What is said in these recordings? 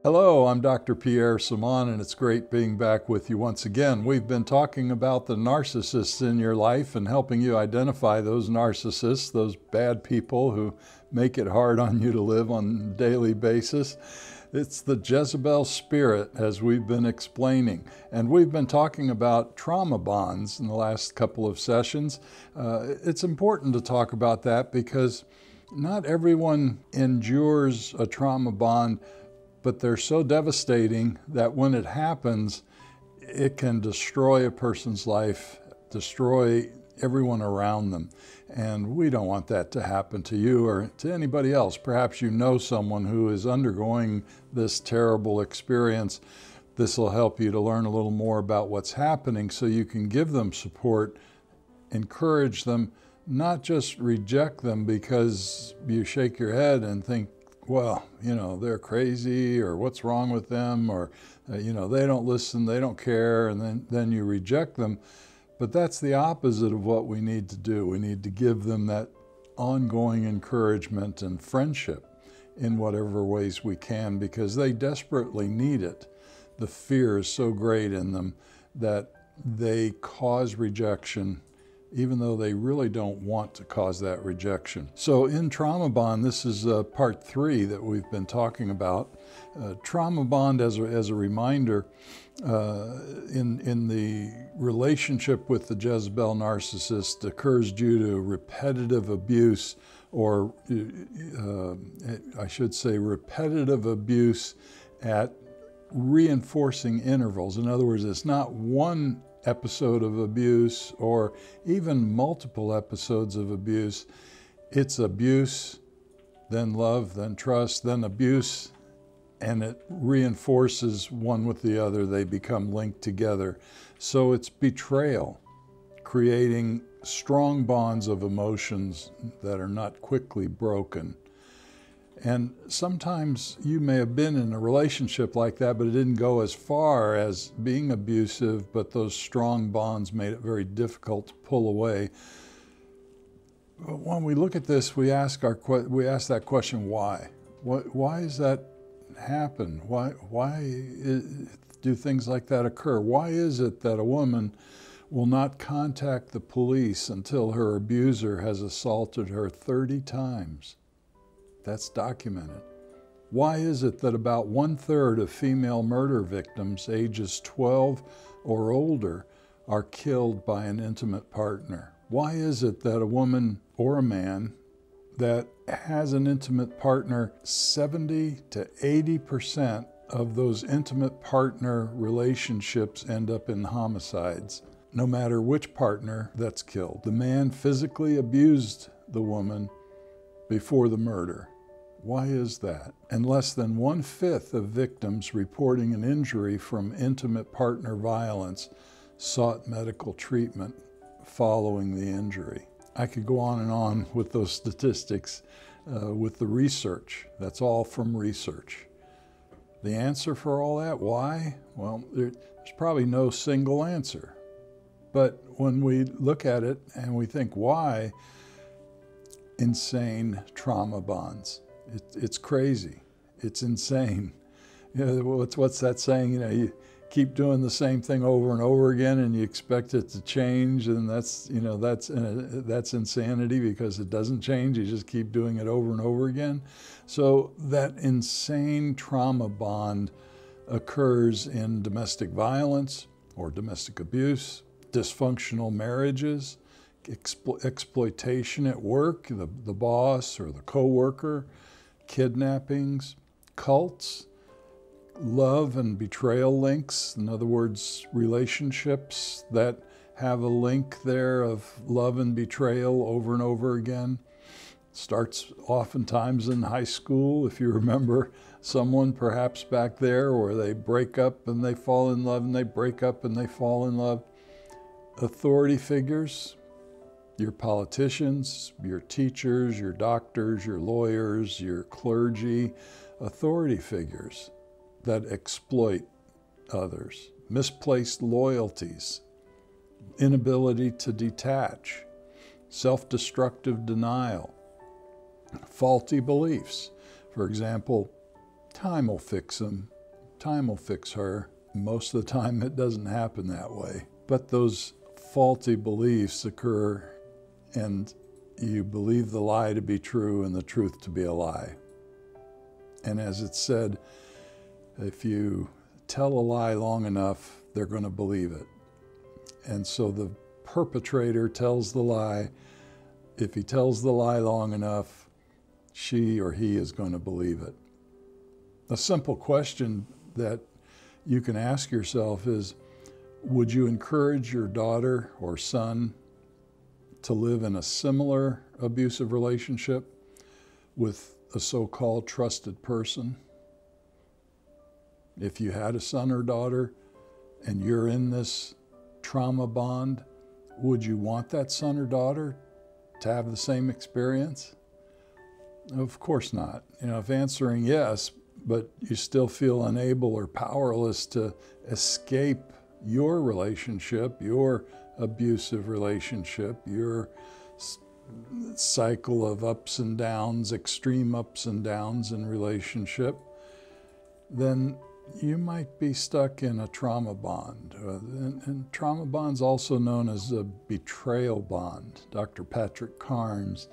Hello, I'm Dr. Pierre Simon, and it's great being back with you once again. We've been talking about the narcissists in your life and helping you identify those narcissists, those bad people who make it hard on you to live on a daily basis. It's the Jezebel spirit, as we've been explaining. And we've been talking about trauma bonds in the last couple of sessions. It's important to talk about that because not everyone endures a trauma bond, but they're so devastating that when it happens, it can destroy a person's life, destroy everyone around them. And we don't want that to happen to you or to anybody else. Perhaps you know someone who is undergoing this terrible experience. This will help you to learn a little more about what's happening so you can give them support, encourage them, not just reject them because you shake your head and think, well, they're crazy, or what's wrong with them, or, they don't listen, they don't care, and then you reject them. But that's the opposite of what we need to do. We need to give them that ongoing encouragement and friendship in whatever ways we can, because they desperately need it. The fear is so great in them that they cause rejection, even though they really don't want to cause that rejection. So in Trauma Bond, this is part 3 that we've been talking about. Trauma Bond, as a reminder, in the relationship with the Jezebel narcissist occurs due to repetitive abuse, or I should say repetitive abuse at reinforcing intervals. In other words, it's not one episode of abuse or even multiple episodes of abuse. It's abuse, then love, then trust, then abuse, and it reinforces one with the other. They become linked together. So it's betrayal, creating strong bonds of emotions that are not quickly broken. And sometimes you may have been in a relationship like that, but it didn't go as far as being abusive, but those strong bonds made it very difficult to pull away. But when we look at this, we ask that question, why? Why does that happen? Why do things like that occur? Why is it that a woman will not contact the police until her abuser has assaulted her 30 times? That's documented. Why is it that about 1/3 of female murder victims ages 12 or older are killed by an intimate partner? Why is it that a woman or a man that has an intimate partner, 70 to 80% of those intimate partner relationships end up in homicides, no matter which partner that's killed? The man physically abused the woman before the murder. Why is that? And less than 1/5 of victims reporting an injury from intimate partner violence sought medical treatment following the injury. I could go on and on with those statistics, with the research. That's all from research. The answer for all that, why? Well, there's probably no single answer. But when we look at it and we think, why? Insane trauma bonds. It's crazy. It's insane. What's that saying? You keep doing the same thing over and over again, and you expect it to change, and that's insanity, because it doesn't change. You just keep doing it over and over again. So that insane trauma bond occurs in domestic violence or domestic abuse, dysfunctional marriages, exploitation at work, the boss or the coworker, kidnappings, cults, love and betrayal links. In other words, relationships that have a link there of love and betrayal over and over again. Starts oftentimes in high school, if you remember someone perhaps back there, where they break up and they fall in love, and they break up and they fall in love. Authority figures, your politicians, your teachers, your doctors, your lawyers, your clergy, authority figures that exploit others. Misplaced loyalties, inability to detach, self-destructive denial, faulty beliefs. For example, time will fix him. Time will fix her. Most of the time it doesn't happen that way. But those faulty beliefs occur, and you believe the lie to be true and the truth to be a lie. And as it's said, if you tell a lie long enough, they're going to believe it. And so the perpetrator tells the lie. If he tells the lie long enough, she or he is going to believe it. A simple question that you can ask yourself is, would you encourage your daughter or son to live in a similar abusive relationship with a so-called trusted person? If you had a son or daughter and you're in this trauma bond, would you want that son or daughter to have the same experience? Of course not. If answering yes, but you still feel unable or powerless to escape your relationship, your abusive relationship, your cycle of ups and downs, extreme ups and downs in relationship, then you might be stuck in a trauma bond. And trauma bond's also known as a betrayal bond. Dr. Patrick Carnes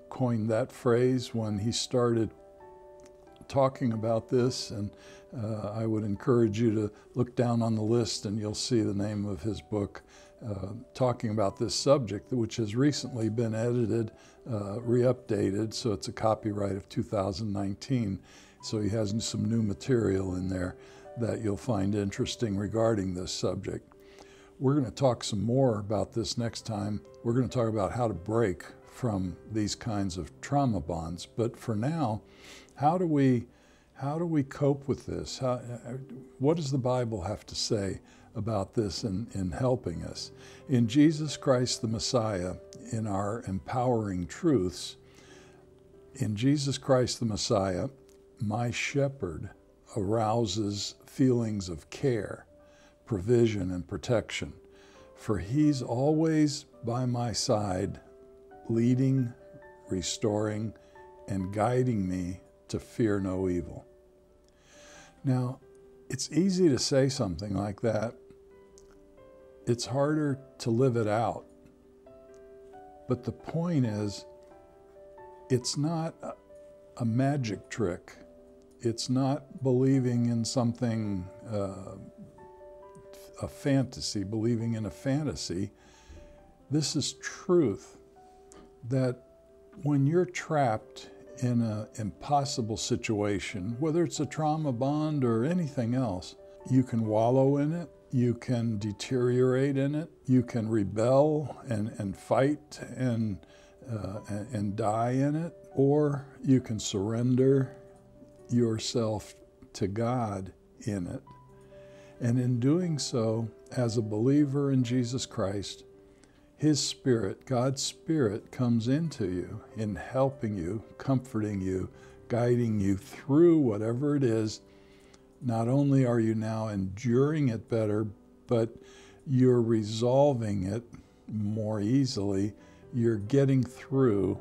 coined that phrase when he started talking about this, and I would encourage you to look down on the list and you'll see the name of his book talking about this subject, which has recently been edited, re-updated, so it's a copyright of 2019. So he has some new material in there that you'll find interesting regarding this subject. We're going to talk some more about this next time. We're going to talk about how to break from these kinds of trauma bonds. But for now, how do we cope with this? What does the Bible have to say about this in helping us? In Jesus Christ the Messiah, in our empowering truths, in Jesus Christ the Messiah, my shepherd arouses feelings of care, provision, and protection, for he's always by my side, leading, restoring, and guiding me to fear no evil. Now, it's easy to say something like that. It's harder to live it out. But the point is, it's not a magic trick. It's not believing in something, a fantasy, believing in a fantasy. This is truth, that when you're trapped in an impossible situation, whether it's a trauma bond or anything else, you can wallow in it, you can deteriorate in it, you can rebel and fight and die in it, or you can surrender yourself to God in it. And in doing so, as a believer in Jesus Christ, His Spirit, God's Spirit, comes into you in helping you, comforting you, guiding you through whatever it is. Not only are you now enduring it better, but you're resolving it more easily. You're getting through,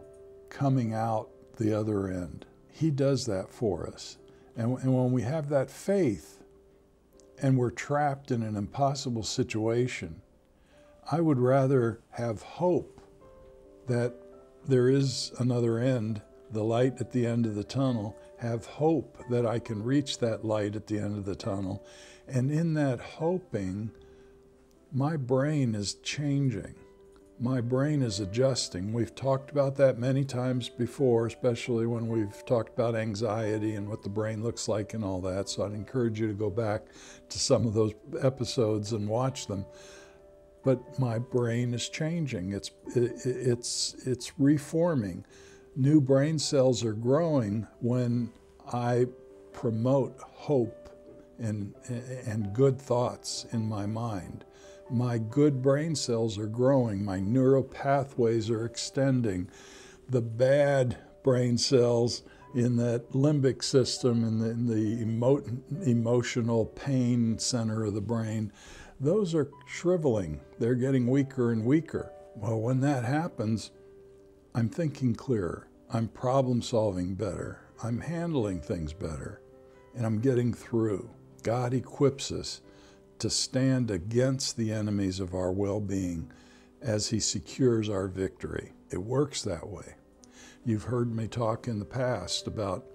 coming out the other end. He does that for us. And when we have that faith and we're trapped in an impossible situation, I would rather have hope that there is another end, the light at the end of the tunnel, have hope that I can reach that light at the end of the tunnel. And in that hoping, my brain is changing. My brain is adjusting. We've talked about that many times before, especially when we've talked about anxiety and what the brain looks like and all that. So I'd encourage you to go back to some of those episodes and watch them. But my brain is changing. It's reforming. New brain cells are growing when I promote hope and good thoughts in my mind. My good brain cells are growing. My neural pathways are extending. The bad brain cells in that limbic system, in the emotional pain center of the brain, those are shriveling. They're getting weaker and weaker. Well, when that happens, I'm thinking clearer. I'm problem solving better. I'm handling things better, and I'm getting through. God equips us to stand against the enemies of our well-being as He secures our victory. It works that way. You've heard me talk in the past about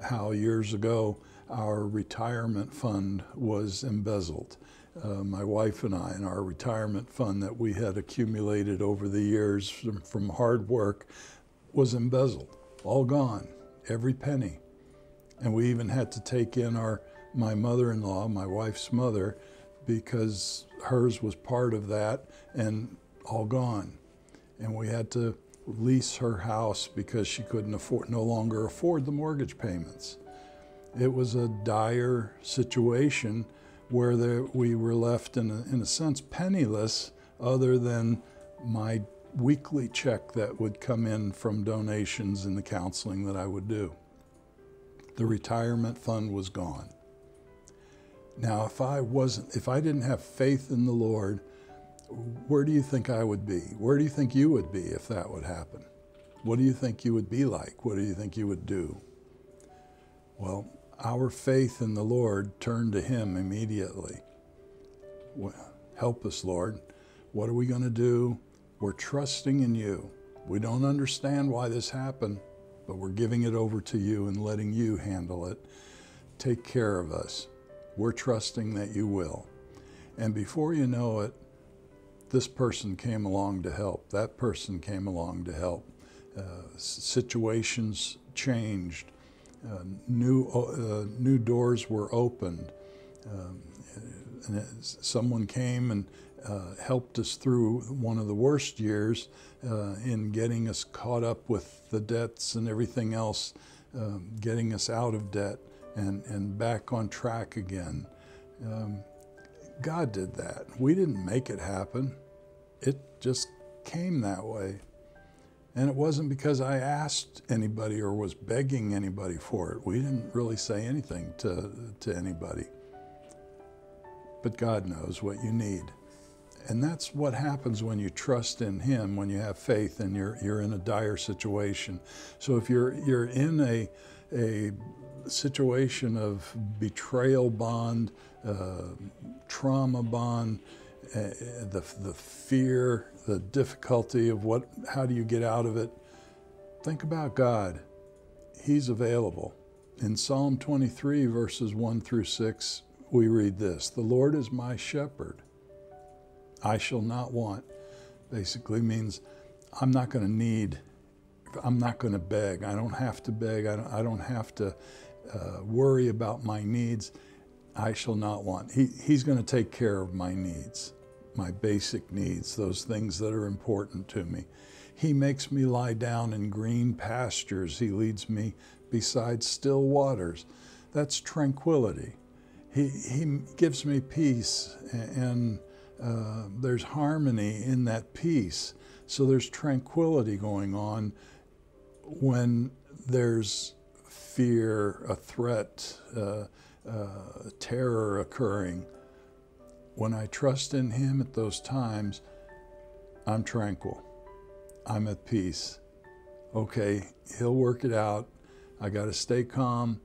how years ago our retirement fund was embezzled. My wife and I, and our retirement fund that we had accumulated over the years from hard work, was embezzled, all gone, every penny. And we even had to take in my mother-in-law, my wife's mother, because hers was part of that and all gone. And we had to lease her house because she couldn't no longer afford the mortgage payments. It was a dire situation where we were left in a sense penniless, other than my weekly check that would come in from donations and the counseling that I would do. The retirement fund was gone. Now, if I didn't have faith in the Lord, where do you think I would be? Where do you think you would be if that would happen? What do you think you would be like? What do you think you would do? Well, our faith in the Lord turned to Him immediately. Well, help us, Lord. What are we going to do? We're trusting in You. We don't understand why this happened, but we're giving it over to You and letting You handle it. Take care of us. We're trusting that You will. And before you know it, this person came along to help. That person came along to help. Situations changed. New doors were opened. And someone came and helped us through one of the worst years in getting us caught up with the debts and everything else, getting us out of debt and back on track again. God did that. We didn't make it happen. It just came that way. And it wasn't because I asked anybody or was begging anybody for it. We didn't really say anything to anybody. But God knows what you need. And that's what happens when you trust in Him, when you have faith and you're in a dire situation. So if you're in a situation of betrayal bond, trauma bond, the fear, the difficulty of how do you get out of it? Think about God. He's available. In Psalm 23, verses 1 through 6, we read this: "The Lord is my shepherd. I shall not want." Basically means I'm not going to need, I'm not going to beg. I don't have to beg. I don't have to worry about my needs. I shall not want. He's going to take care of my needs, my basic needs, those things that are important to me. He makes me lie down in green pastures. He leads me beside still waters. That's tranquility. He gives me peace, and there's harmony in that peace. So there's tranquility going on when there's fear, a threat, terror occurring. When I trust in Him at those times, I'm tranquil. I'm at peace. Okay, He'll work it out. I got to stay calm.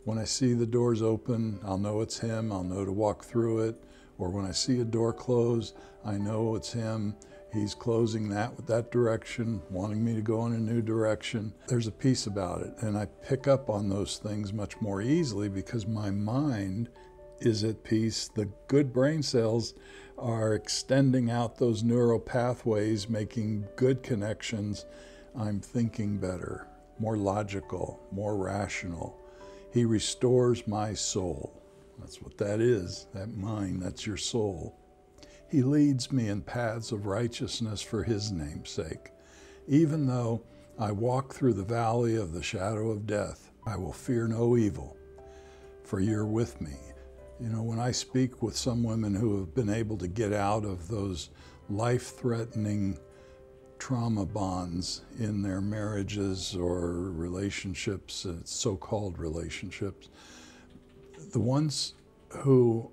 When I see the doors open, I'll know it's Him. I'll know to walk through it. Or when I see a door close, I know it's Him. He's closing that direction, wanting me to go in a new direction. There's a peace about it. And I pick up on those things much more easily because my mind is at peace. The good brain cells are extending out those neural pathways, making good connections. I'm thinking better, more logical, more rational. He restores my soul. That's what that is, that mind, that's your soul. He leads me in paths of righteousness for His name's sake. Even though I walk through the valley of the shadow of death, I will fear no evil, for You're with me. You know, when I speak with some women who have been able to get out of those life-threatening trauma bonds in their marriages or relationships, so-called relationships, the ones who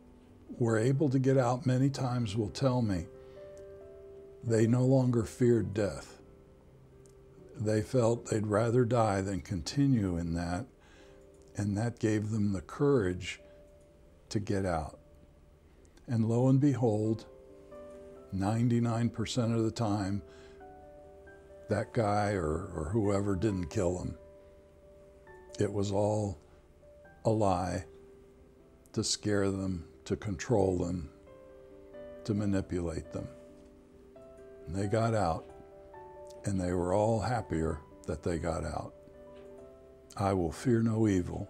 were able to get out many times will tell me they no longer feared death. They felt they'd rather die than continue in that And that gave them the courage to get out. And lo and behold, 99% of the time, that guy or whoever didn't kill him. It was all a lie to scare them, to control them, to manipulate them. And they got out, and they were all happier that they got out. I will fear no evil,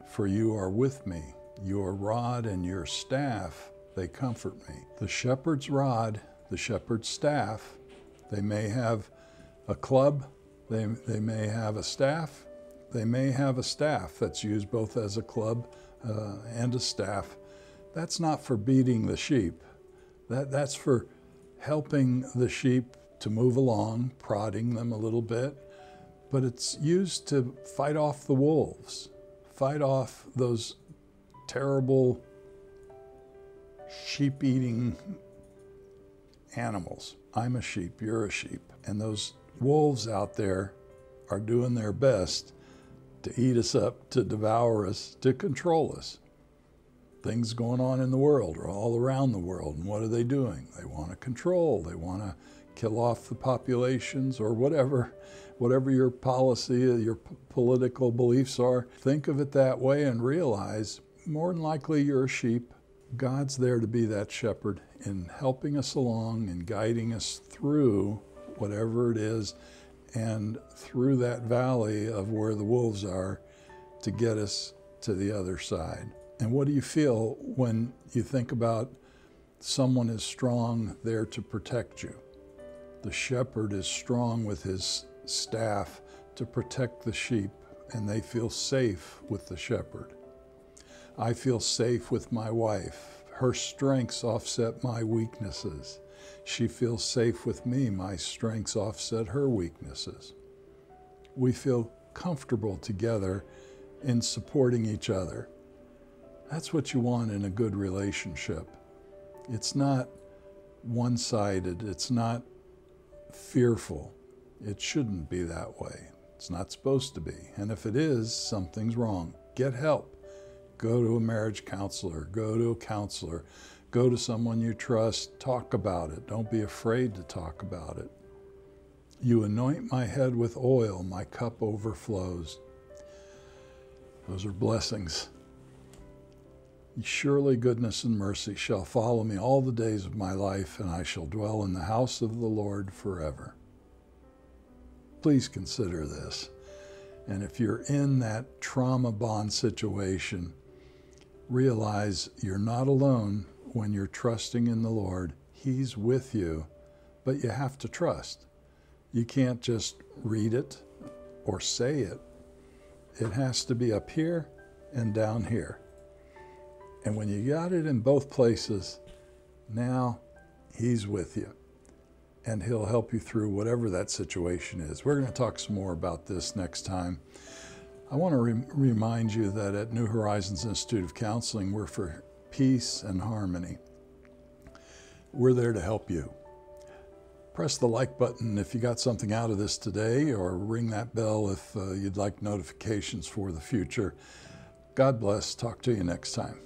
for you are with me. Your rod and your staff, they comfort me. The shepherd's rod, the shepherd's staff, they may have a club, they may have a staff, they may have a staff that's used both as a club and a staff. That's not for beating the sheep. That's for helping the sheep to move along, prodding them a little bit, but it's used to fight off the wolves, fight off those terrible sheep-eating animals. I'm a sheep, you're a sheep, and those wolves out there are doing their best to eat us up, to devour us, to control us. Things going on in the world or all around the world, and what are they doing? They want to control, they want to kill off the populations or whatever your policy, your political beliefs are. Think of it that way and realize more than likely you're a sheep. God's there to be that shepherd in helping us along and guiding us through whatever it is and through that valley of where the wolves are to get us to the other side. And what do you feel when you think about someone is strong there to protect you? The shepherd is strong with his staff to protect the sheep, and they feel safe with the shepherd. I feel safe with my wife. Her strengths offset my weaknesses. She feels safe with me. My strengths offset her weaknesses. We feel comfortable together in supporting each other. That's what you want in a good relationship. It's not one-sided. It's not fearful. It shouldn't be that way. It's not supposed to be. And if it is, something's wrong. Get help. Go to a marriage counselor. Go to a counselor. Go to someone you trust. Talk about it. Don't be afraid to talk about it. You anoint my head with oil. My cup overflows. Those are blessings. Surely goodness and mercy shall follow me all the days of my life, and I shall dwell in the house of the Lord forever. Please consider this. And if you're in that trauma bond situation, realize you're not alone when you're trusting in the Lord. He's with you, but you have to trust. You can't just read it or say it. It has to be up here and down here. And when you got it in both places, now He's with you. And He'll help you through whatever that situation is. We're going to talk some more about this next time. I want to remind you that at New Horizons Institute of Counseling, we're for peace and harmony. We're there to help you. Press the like button if you got something out of this today, or ring that bell if you'd like notifications for the future. God bless. Talk to you next time.